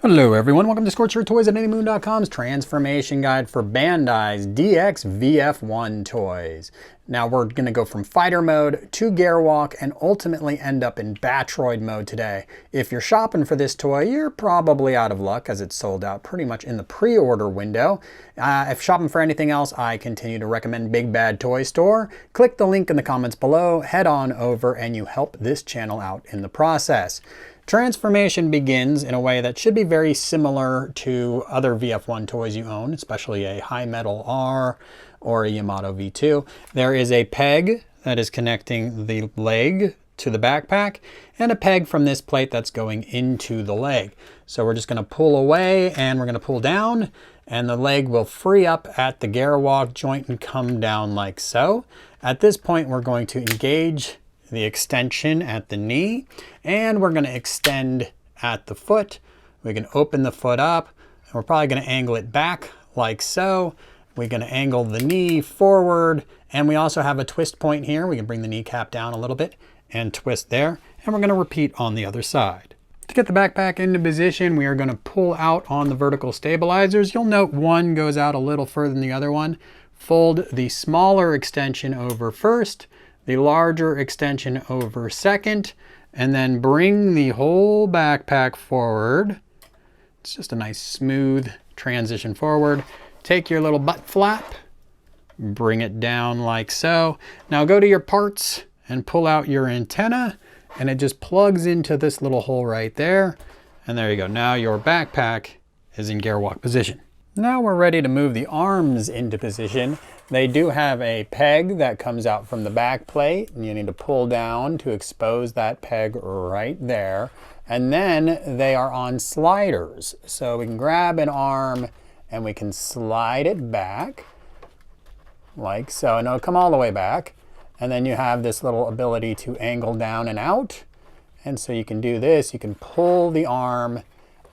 Hello everyone, welcome to ScorchedEarthToys@anymoon.com's transformation guide for Bandai's DX VF-1 toys. Now we're going to go from fighter mode to Gerwalk and ultimately end up in Battroid mode today. If you're shopping for this toy, you're probably out of luck as it's sold out pretty much in the pre-order window. If shopping for anything else, I continue to recommend Big Bad Toy Store. Click the link in the comments below, head on over, and you help this channel out in the process. Transformation begins in a way that should be very similar to other VF-1 toys you own, especially a High Metal R or a Yamato V2. There is a peg that is connecting the leg to the backpack and a peg from this plate that's going into the leg. So we're just going to pull away and we're going to pull down and the leg will free up at the Gerwalk joint and come down like so. At this point, we're going to engage the extension at the knee, and we're going to extend at the foot. We can open the foot up, and we're probably going to angle it back like so. We're going to angle the knee forward, and we also have a twist point here. We can bring the kneecap down a little bit and twist there, and we're going to repeat on the other side. To get the backpack into position, we are going to pull out on the vertical stabilizers. You'll note one goes out a little further than the other one. Fold the smaller extension over first, the larger extension over second, and then bring the whole backpack forward. It's just a nice smooth transition forward. Take your little butt flap, bring it down like so. Now go to your parts and pull out your antenna, and it just plugs into this little hole right there. And there you go. Now your backpack is in Gerwalk position. Now we're ready to move the arms into position. They do have a peg that comes out from the back plate, and you need to pull down to expose that peg right there. And then they are on sliders. So we can grab an arm and we can slide it back like so, and it'll come all the way back. And then you have this little ability to angle down and out. And so you can do this, you can pull the arm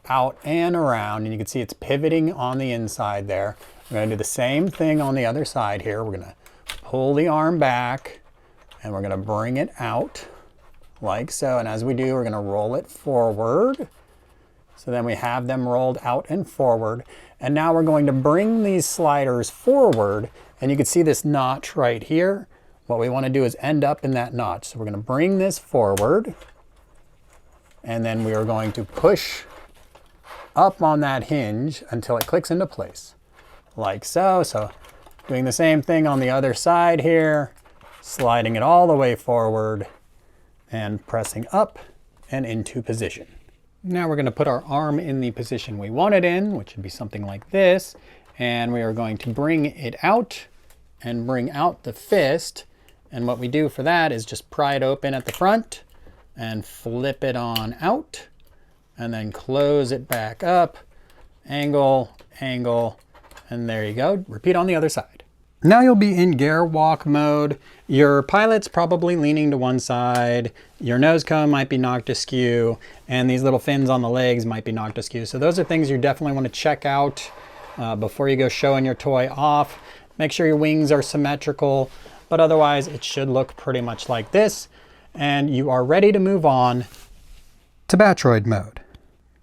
out and around, and you can see it's pivoting on the inside there. We're going to do the same thing on the other side here. We're going to pull the arm back and we're going to bring it out like so. And as we do, we're going to roll it forward. So then we have them rolled out and forward. And now we're going to bring these sliders forward, and you can see this notch right here. What we want to do is end up in that notch. So we're going to bring this forward, and then we are going to push up on that hinge until it clicks into place like so. So doing the same thing on the other side here, sliding it all the way forward and pressing up and into position. Now we're going to put our arm in the position we want it in, which would be something like this, and we are going to bring it out and bring out the fist. And what we do for that is just pry it open at the front and flip it on out, and then close it back up, angle, angle, and there you go. Repeat on the other side. Now you'll be in Gerwalk mode. Your pilot's probably leaning to one side, your nose cone might be knocked askew, and these little fins on the legs might be knocked askew. So those are things you definitely want to check out before you go showing your toy off. Make sure your wings are symmetrical, but otherwise it should look pretty much like this. And you are ready to move on to Battroid mode.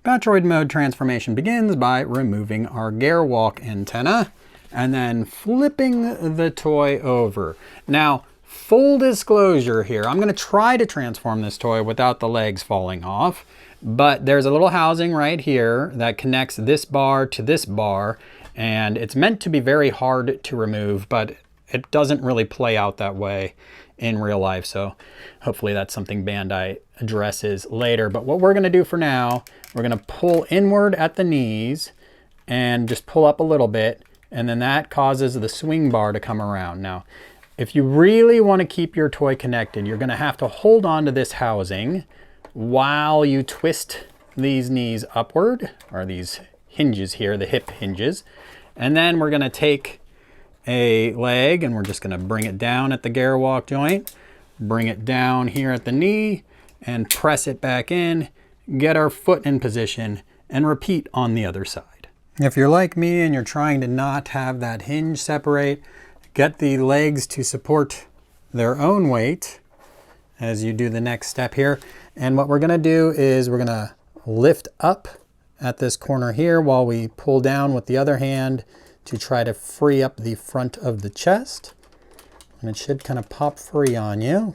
Battroid mode transformation begins by removing our Gerwalk antenna and then flipping the toy over. Now, full disclosure here, I'm going to try to transform this toy without the legs falling off, but there's a little housing right here that connects this bar to this bar, and it's meant to be very hard to remove, but it doesn't really play out that way in real life, so hopefully that's something Bandai addresses later. But what we're going to do for now, we're going to pull inward at the knees and just pull up a little bit, and then that causes the swing bar to come around. Now, if you really want to keep your toy connected, you're going to have to hold on to this housing while you twist these knees upward, or these hinges here, the hip hinges, and then we're going to take a leg and we're just going to bring it down at the Gerwalk joint, bring it down here at the knee, and press it back in, get our foot in position, and repeat on the other side. If you're like me and you're trying to not have that hinge separate, get the legs to support their own weight as you do the next step here. And what we're going to do is we're going to lift up at this corner here while we pull down with the other hand to try to free up the front of the chest. And it should kind of pop free on you.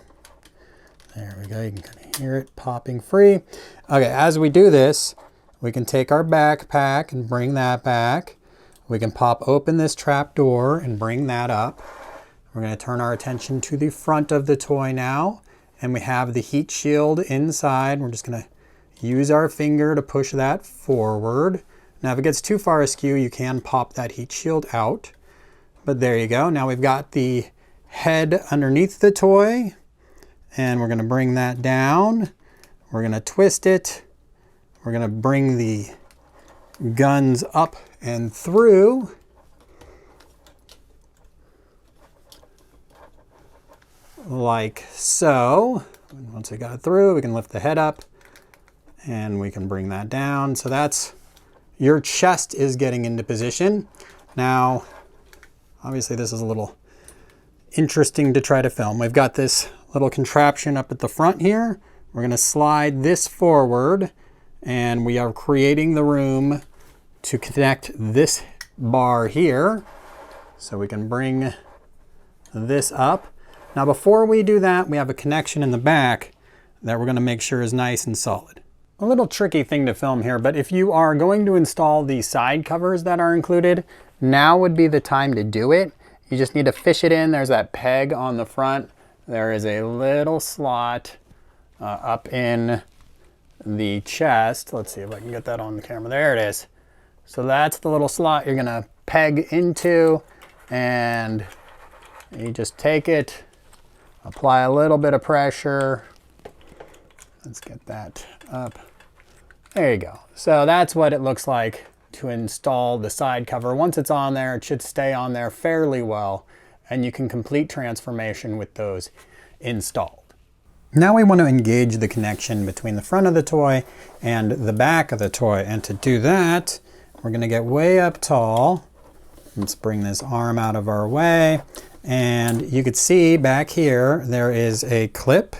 There we go, you can kind of hear it popping free. Okay, as we do this, we can take our backpack and bring that back. We can pop open this trap door and bring that up. We're going to turn our attention to the front of the toy now. And we have the heat shield inside. We're just going to use our finger to push that forward. Now if it gets too far askew, you can pop that heat shield out. But there you go. Now we've got the head underneath the toy. And we're going to bring that down. We're going to twist it. We're going to bring the guns up and through. Like so. Once we got it through, we can lift the head up and we can bring that down. So that's, your chest is getting into position. Now, obviously this is a little interesting to try to film. We've got this little contraption up at the front here. We're going to slide this forward and we are creating the room to connect this bar here. So we can bring this up. Now before we do that, we have a connection in the back that we're going to make sure is nice and solid. A little tricky thing to film here, but if you are going to install the side covers that are included, now would be the time to do it. You just need to fish it in. There's that peg on the front. There is a little slot up in the chest. Let's see if I can get that on the camera. There it is. So that's the little slot you're gonna peg into, and you just take it, apply a little bit of pressure. Let's get that up. There you go. So that's what it looks like to install the side cover. Once it's on there, it should stay on there fairly well, and you can complete transformation with those installed. Now we want to engage the connection between the front of the toy and the back of the toy. And to do that, we're going to get way up tall. Let's bring this arm out of our way. And you could see back here, there is a clip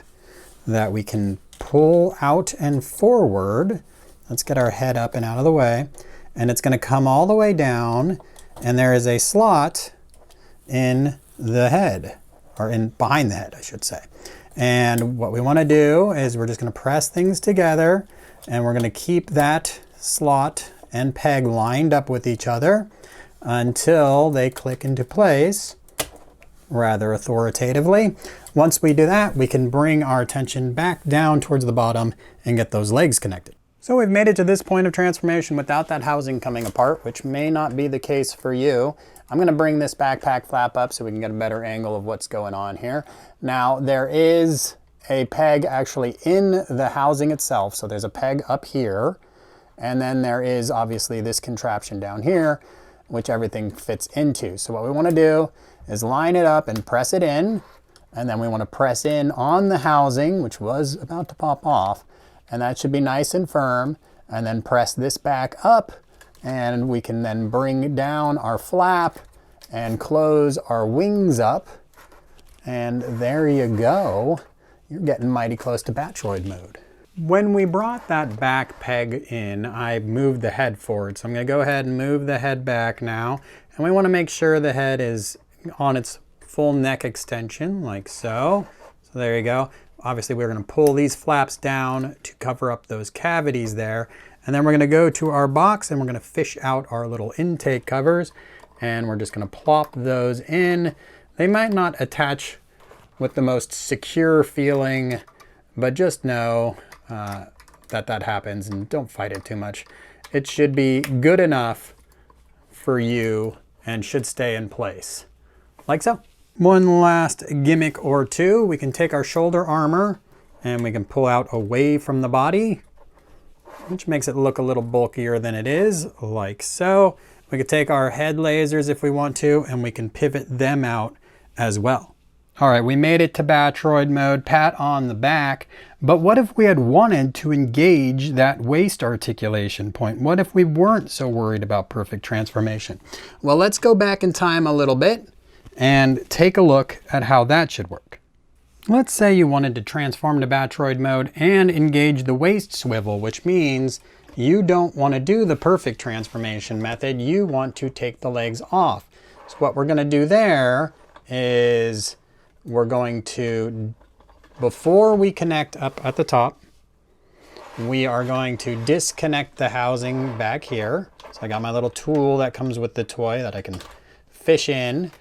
that we can pull out and forward. Let's get our head up and out of the way. And it's going to come all the way down. And there is a slot in the head, or in behind the head, I should say. And what we want to do is we're just going to press things together, and we're going to keep that slot and peg lined up with each other until they click into place rather authoritatively. Once we do that, we can bring our attention back down towards the bottom and get those legs connected. So we've made it to this point of transformation without that housing coming apart, which may not be the case for you. I'm going to bring this backpack flap up so we can get a better angle of what's going on here. Now there is a peg actually in the housing itself. So there's a peg up here, and then there is obviously this contraption down here, which everything fits into. So what we want to do is line it up and press it in, and then we want to press in on the housing, which was about to pop off, and that should be nice and firm, and then press this back up, and we can then bring down our flap and close our wings up. And there you go. You're getting mighty close to Battroid mode. When we brought that back peg in, I moved the head forward. So I'm going to go ahead and move the head back now. And we want to make sure the head is on its full neck extension, like so. So there you go. Obviously, we're going to pull these flaps down to cover up those cavities there. And then we're going to go to our box and we're going to fish out our little intake covers. And we're just going to plop those in. They might not attach with the most secure feeling, but just know that happens, and don't fight it too much. It should be good enough for you and should stay in place, like so. One last gimmick or two. We can take our shoulder armor and we can pull out away from the body, which makes it look a little bulkier than it is, like so. We could take our head lasers if we want to, and we can pivot them out as well. All right, we made it to Battroid mode, pat on the back, but what if we had wanted to engage that waist articulation point? What if we weren't so worried about perfect transformation? Well, let's go back in time a little bit and take a look at how that should work. Let's say you wanted to transform to Battroid mode and engage the waist swivel, which means you don't want to do the perfect transformation method. You want to take the legs off. So what we're going to do there is we're going to, before we connect up at the top, we are going to disconnect the housing back here. So I got my little tool that comes with the toy that I can fish in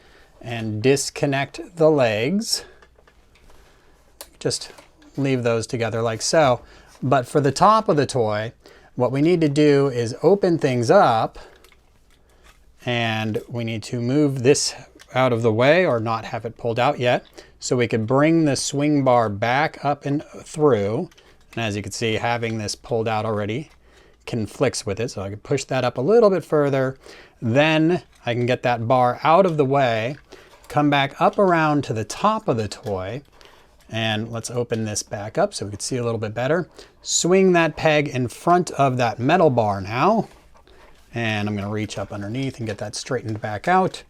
and disconnect the legs. Just leave those together like so. But for the top of the toy, what we need to do is open things up, and we need to move this out of the way or not have it pulled out yet. So we can bring the swing bar back up and through. And as you can see, having this pulled out already conflicts with it. So I can push that up a little bit further. Then I can get that bar out of the way, come back up around to the top of the toy. And let's open this back up so we can see a little bit better. Swing that peg in front of that metal bar now. And I'm going to reach up underneath and get that straightened back out.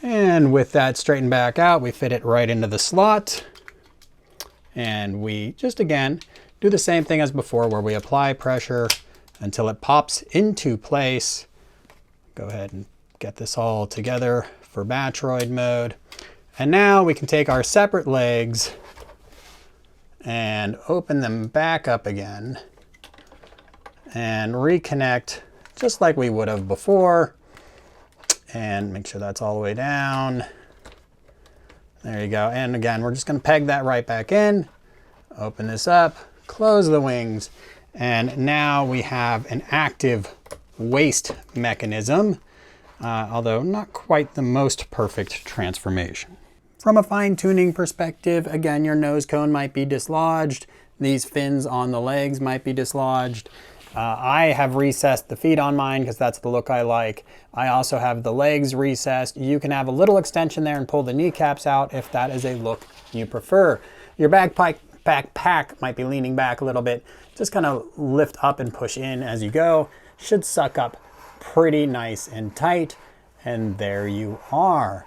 And with that straightened back out, we fit it right into the slot. And we just, again, do the same thing as before where we apply pressure until it pops into place. Go ahead and get this all together for Battroid mode. And now we can take our separate legs and open them back up again and reconnect just like we would have before. And make sure that's all the way down. There you go. And again, we're just going to peg that right back in, open this up, close the wings, and now we have an active waist mechanism, although not quite the most perfect transformation. From a fine-tuning perspective, again, your nose cone might be dislodged. These fins on the legs might be dislodged. I have recessed the feet on mine because that's the look I like. I also have the legs recessed. You can have a little extension there and pull the kneecaps out if that is a look you prefer. Your backpack might be leaning back a little bit. Just kind of lift up and push in as you go. Should suck up pretty nice and tight. And there you are.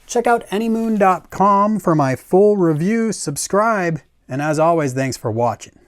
Check out anymoon.com for my full review. Subscribe. And as always, thanks for watching.